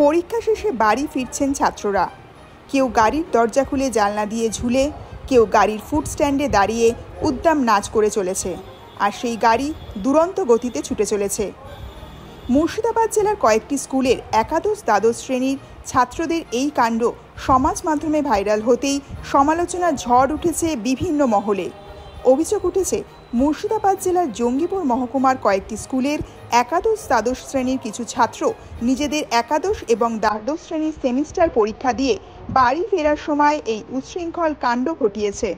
পরীক্ষা শেষে বাড়ি ফিরছেন ছাত্ররা। কেউ গাড়ির দরজা খুলে জানলা দিয়ে ঝুলে, কেউ গাড়ির ফুট স্ট্যান্ডে দাঁড়িয়ে উদ্দাম নাচ করে চলেছে, আর সেই গাড়ি দুরন্ত গতিতে ছুটে চলেছে। মুর্শিদাবাদ জেলার কয়েকটি স্কুলের একাদশ দ্বাদশ শ্রেণীর ছাত্রদের এই কাণ্ড সমাজ মাধ্যমে ভাইরাল হতেই সমালোচনার ঝড় উঠেছে বিভিন্ন মহলে। অভিযোগ উঠেছে মুর্শিদাবাদ জেলার জঙ্গিপুর মহকুমার কয়েকটি স্কুলের একাদশ দ্বাদশ শ্রেণীর কিছু ছাত্র নিজেদের একাদশ এবং দ্বাদশ শ্রেণীর সেমিস্টার পরীক্ষা দিয়ে বাড়ি ফেরার সময় এই উচ্ছৃঙ্খল কাণ্ড ঘটিয়েছে।